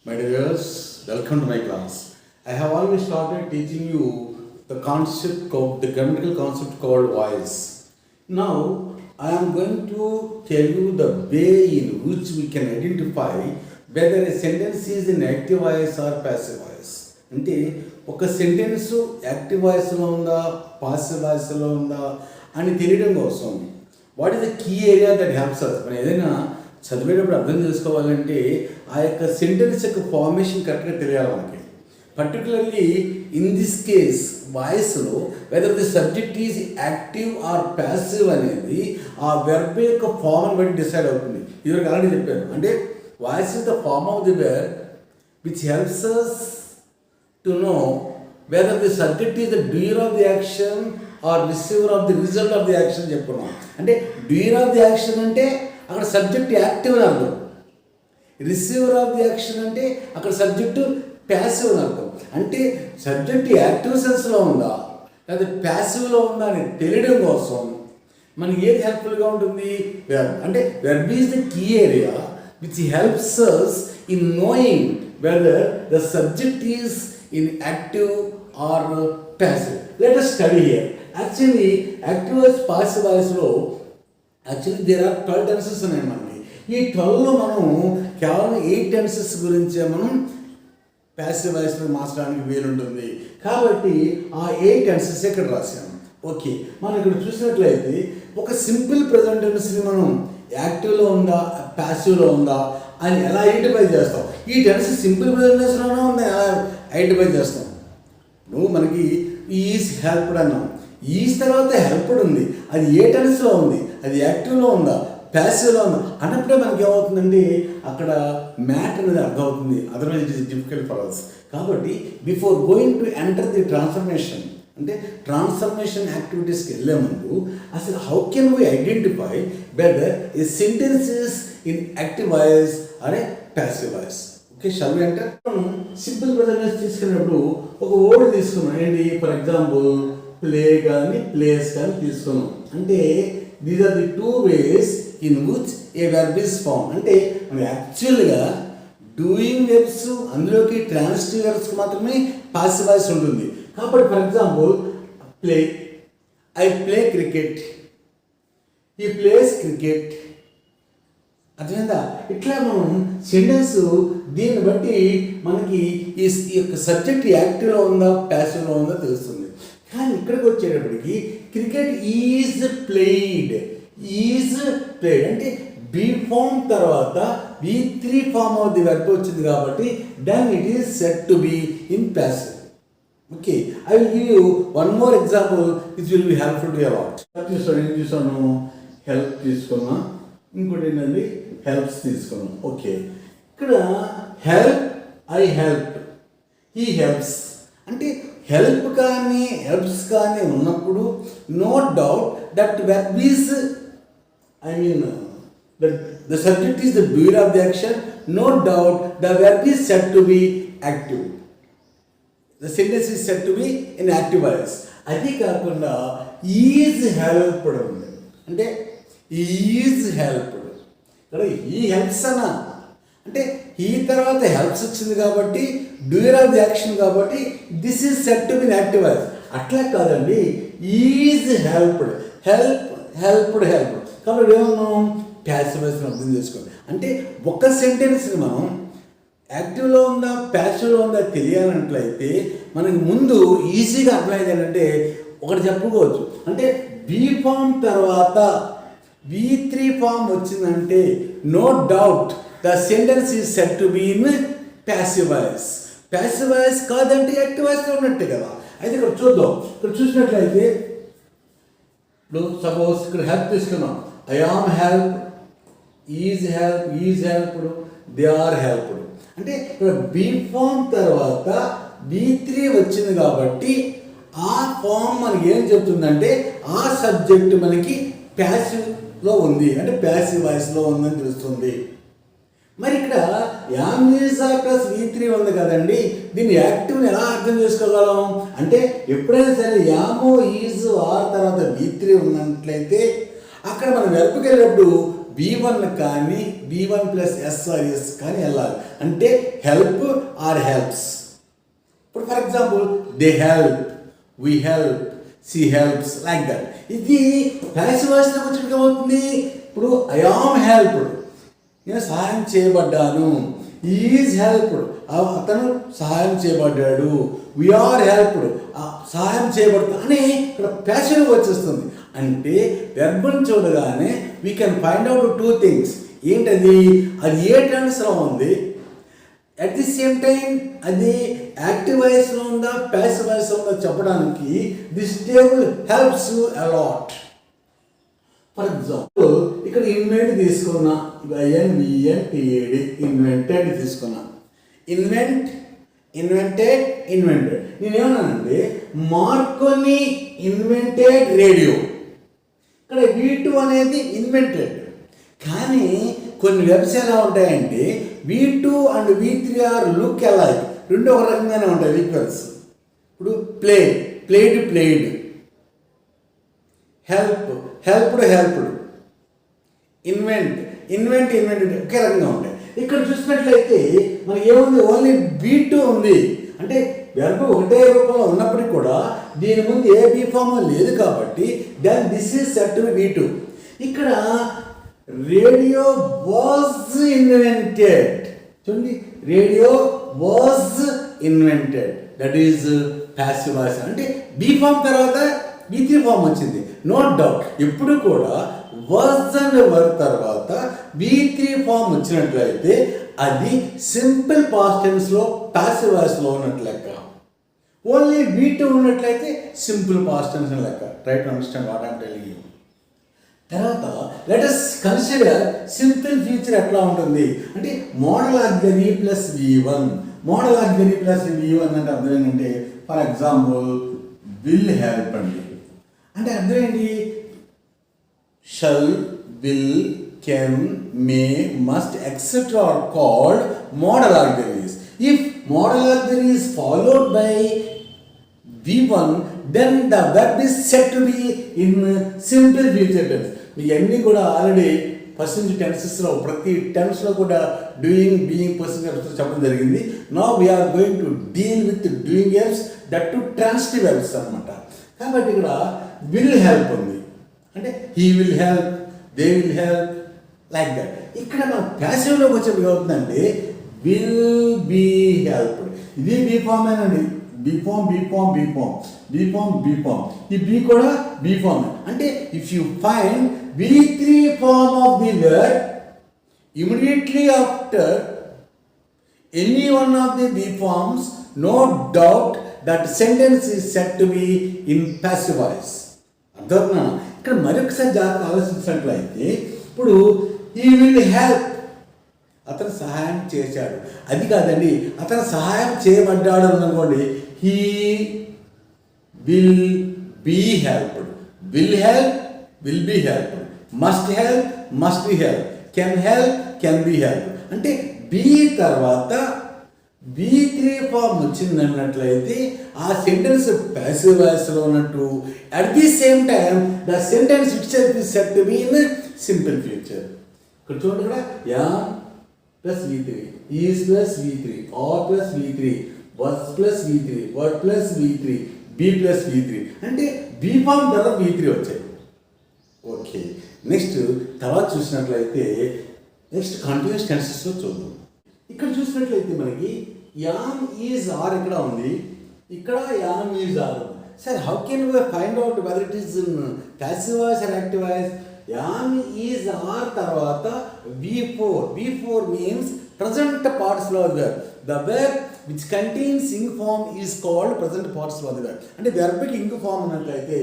My dear viewers, welcome to my class. I have already started teaching you the grammatical concept called voice. Now, I am going to tell you the way in which we can identify whether a sentence is in active voice or passive voice. అంటే ఒక sentence active వాయిస్లో ఉందా passive వాయిస్లో ఉందా అని తెలియడం కోసం what is the key area that helps us. మనం ఏదైనా చదివేటప్పుడు అర్థం చేసుకోవాలంటే ఆ యొక్క సెంటెన్స్ యొక్క ఫార్మేషన్ కరెక్ట్గా తెలియాలి మనకి. పర్టికులర్లీ ఇన్ దిస్ కేస్ వాయిస్లో whether the subject is active or passive అనేది ఆ వెర్బ్ యొక్క ఫార్మ్ని బట్టి డిసైడ్ అవుతుంది. ఇదివరకు ఆల్రెడీ చెప్పాను. అంటే voice is the form of the verb which helps us to know whether the subject is the doer of the action or receiver of the result of the action చెప్పుకున్నాం. అంటే doer of the action అంటే అక్కడ subject active అని అర్థం, receiver of the action అంటే అక్కడ subject passive అని అర్థం. అంటే సబ్జెక్ట్ యాక్టివ్ సెన్స్లో ఉందా లేదా ప్యాసివ్లో ఉందా అని తెలియడం కోసం మనకి ఏది హెల్ప్ఫుల్గా ఉంటుంది? వెర్బ్. అంటే verb is the key area which helps us in knowing whether the subject is in active or passive. Let us study here. Actually active voice passive వాయిస్లో యాక్చువల్లీ దేర్ ఆర్ 12 టెన్సెస్ ఉన్నాయి మనకి. ఈ 12లో మనం కేవలం 8 tenses గురించే మనం passive వాయిస్లో మార్చడానికి వీలుంటుంది. కాబట్టి ఆ 8 టెన్సెస్ ఇక్కడ రాసాము. ఓకే, మనం ఇక్కడ చూసినట్లయితే ఒక సింపుల్ ప్రజెంట్ టెన్స్ని మనం యాక్టివ్లో ఉందా ప్యాసివ్లో ఉందా అని ఎలా ఐడెంటిఫై చేస్తాం? ఈ టెన్స్ సింపుల్ ప్రజెంట్ టెన్స్లోనే ఉందా ఎలా ఐడెంటిఫై చేస్తాం? ఇప్పుడు మనకి ఈజ్ హెల్ప్డ్ అన్నాం. ఈజ్ తర్వాత హెల్ప్డ్ ఉంది, అది ఏ టెన్స్లో ఉంది? అది యాక్టివ్లో ఉందా ప్యాసివ్లో ఉందా అన్నప్పుడే మనకి ఏమవుతుందండి అక్కడ మ్యాట్ అనేది అర్థమవుతుంది. Otherwise it is difficult for us. కాబట్టి before going to enter the transformation అంటే ట్రాన్స్ఫర్మేషన్ యాక్టివిటీస్కి వెళ్ళే ముందు అసలు how can we identify whether a sentence is in active voice or a passive voice? Okay, shall we enter. Simple present తీసుకున్నప్పుడు ఒక word తీసుకున్నాం. ఏంటి? ఫర్ ఎగ్జాంపుల్ ప్లే కానీ ప్లేస్ కానీ తీసుకున్నాం. అంటే these are the 2 ways in which a verb is form. అంటే మనం యాక్చువల్గా డూయింగ్ వెర్బ్స్ అందులోకి ట్రాన్సిటివ్ వెర్బ్స్కి మాత్రమే పాసివ్ వాయిస్ ఉంటుంది. కాబట్టి for example play, I play cricket, ఈ ప్లేస్ క్రికెట్. అర్థమైందా? ఇట్లా మనం సెంటెన్స్ దీన్ని బట్టి మనకి ఈ యొక్క సబ్జెక్ట్ యాక్టివ్లో ఉందా ప్యాసివ్లో ఉందా తెలుస్తుంది. కానీ ఇక్కడికి వచ్చేటప్పటికి క్రికెట్ ఈజ్ ప్లేయిడ్ అంటే బీ ఫామ్ తర్వాత V3 form of the verb వచ్చింది కాబట్టి then it is set to be in passive. Okay, I will give you one more example which will be helpful to you a lot. చూసాను help తీసుకున్నా, ఇంకోటి ఏంటండి helps తీసుకున్నాం. Okay, ఇక్కడ help, I help, he helps. అంటే help కానీ helps కానీ ఉన్నప్పుడు no doubt that verb is the subject is the doer of the action. No doubt the verb is said to be active. The sentence is said to be in active voice. అది కాకుండా is helped ఉంది. అంటే is helped, ఇక్కడ he helps అన్నా అంటే ఈ తర్వాత helps వచ్చింది కాబట్టి డూయర్ ఆఫ్ ది యాక్షన్ కాబట్టి this is set to be in active voice. అట్లా కాదండి, ఈజ్ హెల్ప్డ్, హెల్ప్డ్ కాబట్టి ఏమన్నాం ప్యాసివ్ వాయిస్ని అర్థం చేసుకోండి. అంటే ఒక సెంటెన్స్ని మనం యాక్టివ్లో ఉందా ప్యాసివ్లో ఉందా తెలియాలన్నట్లయితే మనకి ముందు ఈజీగా అర్థమైంది ఏంటంటే ఒకటి చెప్పుకోవచ్చు. అంటే బీ ఫామ్ తర్వాత V3 ఫామ్ వచ్చిందంటే no doubt the sentence is set to be in passive voice. Passive voice కాదంటే యాక్టివ్ వాయిస్లో ఉన్నట్టే కదా. అయితే ఇక్కడ చూద్దాం. ఇక్కడ చూసినట్లయితే ఇప్పుడు సపోజ్ ఇక్కడ హెల్ప్ తీసుకున్నాం. I am help, is helped, they are helped. అంటే ఇక్కడ బీ ఫామ్ తర్వాత V3 వచ్చింది కాబట్టి ఆ ఫామ్ మనకి ఏం చెప్తుందంటే ఆ సబ్జెక్ట్ మనకి ప్యాసివ్లో ఉంది, అంటే ప్యాసివ్ వాయిస్లో ఉందని తెలుస్తుంది. మరి ఇక్కడ am is are plus V3 ఉంది కదండి, దీన్ని యాక్టివ్ని ఎలా అర్థం చేసుకోగలం? అంటే ఎప్పుడైనా సరే యాము ఈజ్ ఆర్ తర్వాత V3 ఉన్నట్లయితే అక్కడ మనం వెర్బ్కి వెళ్ళినప్పుడు V1 కానీ V1 plus S are yes కానీ వెళ్ళాలి. అంటే హెల్ప్ ఆర్ హెల్ప్స్. ఇప్పుడు for example they help, we help, she helps, like that. ఇది ప్యాసివ్ వాయిస్లోకి వచ్చినప్పుడు ఏమవుతుంది? ఇప్పుడు ఐ ఆమ్ హెల్ప్డ్, నేను సహాయం చేయబడ్డాను. ఈజ్ హెల్ప్డ్, అతను సహాయం చేయబడ్డాడు. వీఆర్ హెల్ప్డ్, సహాయం చేయబడుతుంది అని ఇక్కడ ప్యాసివ్ వచ్చేస్తుంది. అంటే వెర్బల్ చూడగానే we can find out two things. ఏంటది? అది ఏ టెన్స్లో ఉంది, అట్ ది సేమ్ టైం అది యాక్టివ్ వాయిస్లో ఉందా ప్యాసివ్ వాయిస్లో ఉందా చెప్పడానికి this table helps a lot. For example ఇక్కడ ఇన్వెంట్ తీసుకున్నా, INVENTED, ఇన్వెంటెడ్ తీసుకున్నా. Invent, invented, invented. నేనేమన్నానంటే మార్కోని ఇన్వెంటెడ్ రేడియో. ఇక్కడ V2 అనేది ఇన్వెంటెడ్. కానీ కొన్ని వెబ్స్ ఎలా ఉంటాయంటే V2 and V3 are look alike, రెండు ఒక రకంగానే ఉంటాయి ఈక్వల్స్. ఇప్పుడు play, played, played. Help, helped, helped. Invent, invent, invented ఒకే రకంగా ఉంటాయి. ఇక్కడ చూసినట్లయితే మనకి ఏముంది? ఓన్లీ V2 ఉంది. అంటే వెర్బ్ ఒకటే రూపంలో ఉన్నప్పటికీ కూడా దీని ముందు ఏ బీ ఫామ్ లేదు కాబట్టి then this is set to V2. ఇక్కడ రేడియో వాజ్ ఇన్వెంటెడ్. చూడండి, radio was invented, that is passive voice. అంటే బీ ఫామ్ తర్వాత V3 ఫామ్ వచ్చింది. నో డౌట్, ఎప్పుడు కూడా వాజ్ అండ్ వర్క్ తర్వాత V3 ఫామ్ వచ్చినట్లయితే అది సింపుల్ పాస్ట్ టెన్స్లో ప్యాసివ్ వాయిస్లో ఉన్నట్లు లెక్క. ఓన్లీ V2 ఉన్నట్లయితే సింపుల్ పాస్ట్ టెన్స్ లెక్క. Try to understand what I'm telling you. తర్వాత let us consider simple future ఎట్లా ఉంటుంది అంటే modal auxiliary plus V1. Modal auxiliary plus V1 అంటే అర్థం ఏంటంటే ఫర్ ఎగ్జాంపుల్ విల్ హెల్ప్ అండి. అంటే అర్థం ఏంటి? Shall, will, can, may, must, etcetera are called modal auxiliaries. If modal auxiliary is followed by V1, then the verb is said to be in simple future tense. మీకు అన్నీ కూడా already first నుంచి టెన్సెస్లో ప్రతి టెన్స్లో కూడా డూయింగ్, బీయింగ్, పర్సన్ చెప్పడం జరిగింది. Now we are going to deal with doing verbs, that to transitive verbs అనమాట. కాబట్టి ఇక్కడ విల్ హెల్ప్ ఉంది. అంటే he will help, they will help, like that. ఇక్కడ మనం ప్యాసివ్లోకి వచ్చేప్పుడు ఏమవుతుందంటే విల్ బీ హెల్ప్డ్. ఇది బీ ఫామ్ ఏనండి. Be form, be form, be form, be form, be form. ఈ బీ కూడా బీ ఫామ్. అంటే if you find V3 form of the word immediately after any one of the B forms, no doubt that sentence is said to be in passive voice. అర్థమవుతుందా? ఇక్కడ మరొకసారి జాగ్రత్త ఆలోచించినట్లయితే ఇప్పుడు he will help, అతను సహాయం చేశాడు. అది కాదండి, అతను సహాయం చేయబడ్డాడు అనుకోండి, he will be helped. Will help, will be helped. Must help, must be helped. Can help, can be helped. అంటే బి తర్వాత V3 ఫామ్ వచ్చిందన్నట్లయితే ఆ సెంటెన్స్ ప్యాసివ్ వాయిస్లో ఉన్నట్టు. At the same time the sentence itself is set to be in simple future. ఇక్కడ చూడండి, ఇక్కడ am plus V3, is plus V3, are plus V3, was plus V3, were plus V3, be plus V3. అంటే B form తర్వాత V3 వచ్చాయి. Okay, next తర్వాత చూసినట్లయితే next continuous టెన్సెస్లో చూద్దాం. ఇక్కడ చూసినట్లయితే మనకి యామ్ ఈజ్ ఆర్ ఇక్కడ ఉంది, ఇక్కడ am is are. Sir how can we find out whether it is in passive voice or active voice? Am is are తర్వాత V4 means present participles of the verb. The verb which contains ing form is called present participle of the verb. అంటే verb కి ing form ఉన్నట్లయితే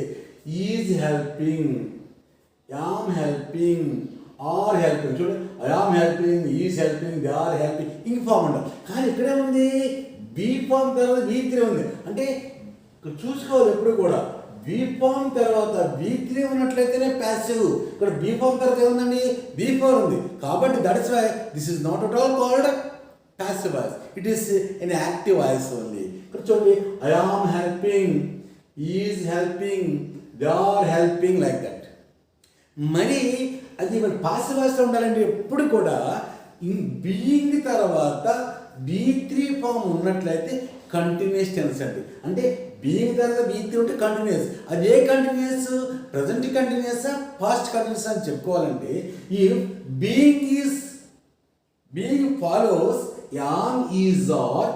is helping, am helping, are helping. చూడండి, I am helping, is helping, they are helping, ing form అంటాం. కానీ ఇక్కడే ఉంది B form తర్వాత V3 ఉంది. అంటే ఇక్కడ చూసుకోవాలి ఎప్పుడు కూడా బీ ఫామ్ తర్వాత V3 ఉన్నట్లయితేనే ప్యాసివ్. ఇక్కడ బీ ఫామ్ తర్వాత ఏముందండి? B4 ఉంది. కాబట్టి that is why this is not at all called passive voice. It is in active voice only. ఇక్కడ చూడండి, I am helping, is helping, they are helping, like that. మరి అది మన పాసివ్ వాయిస్లో ఉండాలంటే ఎప్పుడు కూడా బీయింగ్ తర్వాత B3 ఫామ్ ఉన్నట్లయితే కంటిన్యూస్ టెన్స్ అండి. అంటే బీయింగ్ తర్వాత B3 ఉంటే కంటిన్యూస్. అది ఏ కంటిన్యూస్? ప్రజెంట్ కంటిన్యూసా పాస్ట్ కంటిన్యూస్ అని చెప్పుకోవాలంటే if being follows am is or,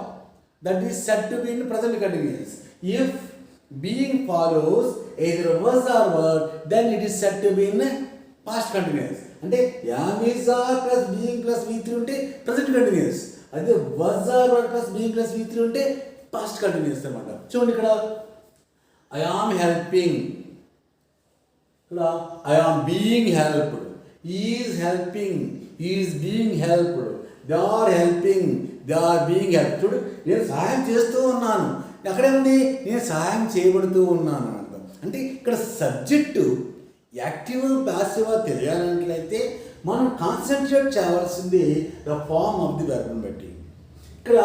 that is said to be in present continuous. If being follows either was or were, then it is said to be in past continuous. అంటే am is or plus being plus V3 ఉంటే present continuous. అదే was or were plus being plus V3 ఉంటే past continuous అన్నమాట. చూడండి ఇక్కడ I am helping, ఇక్కడ I am being helped, he is helping, he is being helped, they are helping, they are being helped. చూడు, నేను సహాయం చేస్తూ ఉన్నాను, అక్కడేముంది నేను సహాయం చేయబడుతూ ఉన్నాను అంటాం. అంటే ఇక్కడ సబ్జెక్టు యాక్టివ్ ప్యాసివ్ తెలియాలన్నట్లయితే మనం కాన్సన్ట్రేట్ చేయవలసింది ద ఫార్మ్ ఆఫ్ ది వెర్బ్ని బట్టి. ఇక్కడ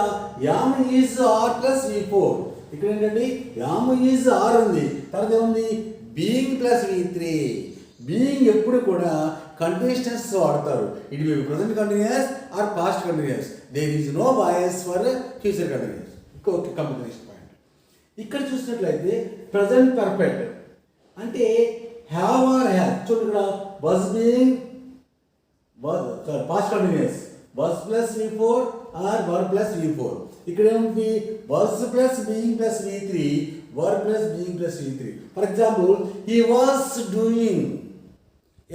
am is are plus V4, ఇక్కడ ఏంటండి యామ్ ఈజ్ ఆర్ ఉంది, తర్వాత ఏముంది బీయింగ్ ప్లస్ V3. బీయింగ్ ఎప్పుడు కూడా కంటిన్యూస్ టెన్స్ వాడతారు. It may be present continuous or past continuous. There is no bias for future continuous. Okay, continuous point. ఇక్కడ చూసినట్లయితే ప్రెజెంట్ పర్ఫెక్ట్ అంటే హ్యావ్ ఆర్ హ్యావ్. చూడండి ఇక్కడ was being past continuous was plus V4 or were plus V4. ఇక్కడ ఏముంది was plus being plus V3, were plus being plus V3. For example he was doing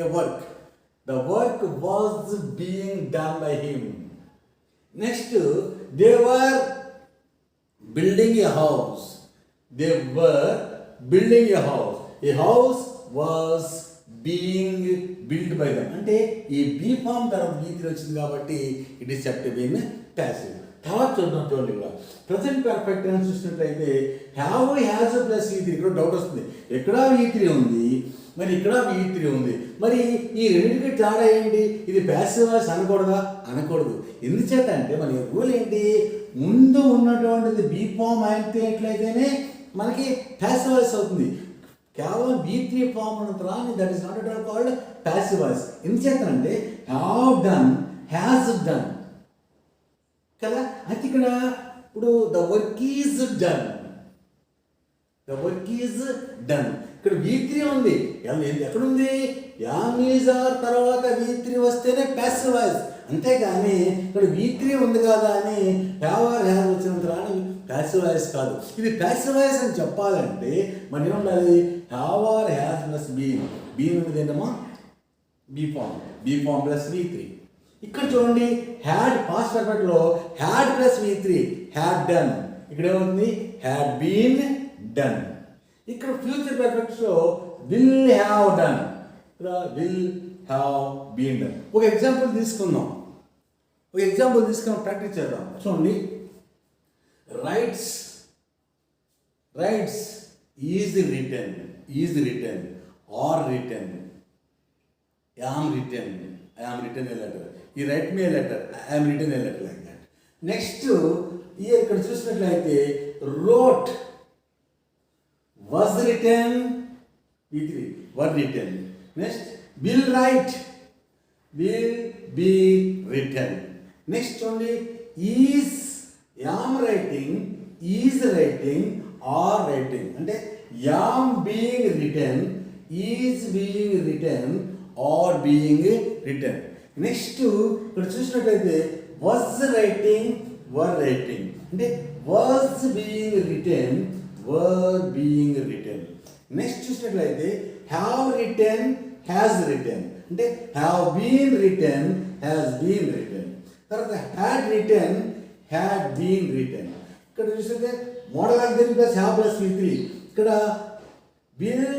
a work, the work was being done by him. Next, they were building a house, they were building a house was being built by them. అంటే ఈ be form తర్వాత B3 వచ్చింది కాబట్టి it is set to be in passive. తర్వాత చూద్దాం. చూడండి ఇక్కడ present perfect అని చూసినట్లయితే హ్యావ్ హ్యాజ్ ప్లస్ V3. ఇక్కడ డౌట్ వస్తుంది, ఎక్కడ V3 ఉంది మరి ఇక్కడ V3 ఉంది, మరి ఈ రెండింటికి తేడా ఏంటి? ఇది ప్యాసివ్ వాయిస్ అనకూడదా? అనకూడదు. ఎందుచేత అంటే మన రూల్ ఏంటి, ముందు ఉన్నటువంటిది బీ ఫామ్ అయితేనే మనకి ప్యాసివ్ వాయిస్ అవుతుంది. కేవలం B3 ఫామ్ ఉన్నంత రాని that is not at all called passive voice. ఎందుచేత అంటే హ్యావ్ డన్, హ్యాస్ డన్ కదా. అయితే ఇక్కడ ఇప్పుడు the work is done, the work is done. ఇక్కడ V3 ఉంది, ఎక్కడుంది? యామ్ ఈజ్ ఆర్ తర్వాత V3 వస్తేనే ప్యాసివ్ వాయిస్. అంతేగాని ఇక్కడ V3 ఉంది కదా అని హ్యావ్ ఆర్ హ్యావ్ వచ్చినంత రాని ప్యాసివ్ వాయిస్ కాదు. ఇది ప్యాసివ్ వాయిస్ అని చెప్పాలంటే మరి ఏముండాలి? Have or have plus being. Being ఉంది ఏంటమ్మా? Be form plus V3. ఇక్కడ చూడండి హ్యాడ్ పాస్ట్ పర్ఫెక్ట్లో had plus V3 had done. ఇక్కడ ఏమవుతుంది? Had been done. ఇక్కడ ఫ్యూచర్ పర్ఫెక్ట్స్లో విల్ హ్యావ్ డన్, ఇక్కడ విల్ హ్యావ్ బీన్ డన్. ఒక ఎగ్జాంపుల్ తీసుకుందాం, ప్రాక్టీస్ చేద్దాం. చూడండి, writes is written or written, am written, I am written a letter, ఈ write me a letter, I am written a letter like that. Next ఇక్కడ చూసినట్లయితే wrote was written, V3 were written. Next, will write, will be written. Next only is, am writing, is writing, are writing. అంటే am being written, is being written, or being written. Next ఇక్కడ చూసినట్లయితే was writing, were writing. అంటే was being written, were being written. Next చూసినట్లయితే have written, has written. అంటే have been written, has been written. తర్వాత had written, had been written. ఇక్కడ చూస్తే modal of the plus have plus V3. ఇక్కడ will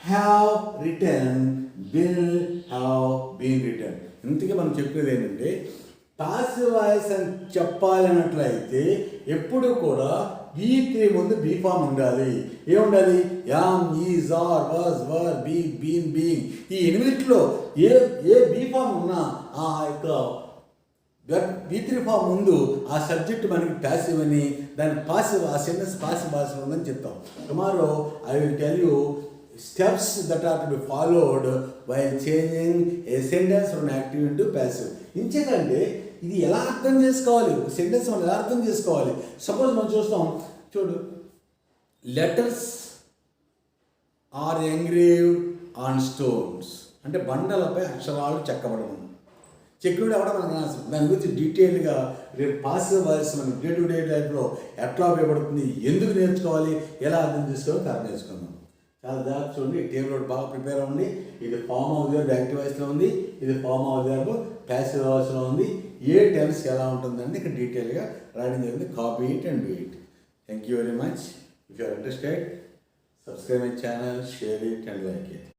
have written, will have been written. ఇంతకీ మనం చెప్పేది ఏంటంటే పాసివ్ వాయిస్ అని చెప్పాలన్నట్లయితే ఎప్పుడు కూడా V3 ముందు బీ ఫామ్ ఉండాలి. ఏముండాలి? Am, is, are, was, were, be, been, being. ఈ 8లో ఏ బీ ఫామ్ ఉన్నా ఆ యొక్క V3 ఫామ్ ముందు ఆ సబ్జెక్ట్ మనకి ప్యాసివ్ అని, దాని పాసివ్, ఆ సెంటెన్స్ పాసివ్ భాషలో ఉందని చెప్తాం. Tomorrow I will tell you steps that are to be followed while changing a sentence from active into passive. ఇంచేతంటే ఇది ఎలా అర్థం చేసుకోవాలి, ఒక సెంటెన్స్ మనం ఎలా అర్థం చేసుకోవాలి. సపోజ్ మనం చూస్తాం, చూడు, letters are engraved on stones అంటే బండలపై అక్షరాలు చెక్కబడము. చెక్కుడు ఎవడో మనకు అవసరం. దాని గురించి డీటెయిల్గా రేపు పాసివ్ వాయిస్ మనకి డే టు డే లైఫ్లో ఎట్లా ఉపయోగపడుతుంది, ఎందుకు నేర్చుకోవాలి, ఎలా అర్థం చేసుకోవాలి తర్వాత నేర్చుకుందాం. చాలా జాగ్రత్త చూడండి. టేబుల్ ఒకటి బాగా ప్రిపేర్ అవ్వండి. ఇది ఫార్మ్ ఆఫ్ ది యాక్టివ్ వాయిస్లో ఉంది, ఇది ఫార్మ్ ఆఫ్ ది ప్యాసివ్ వాయిస్లో ఉంది. ఏ టెన్స్ ఎలా ఉంటుందంటే ఇక్కడ డీటెయిల్గా రాయడం జరిగింది. Copy it and do it. Thank you very much. If you are interested, subscribe my channel, share it and like it.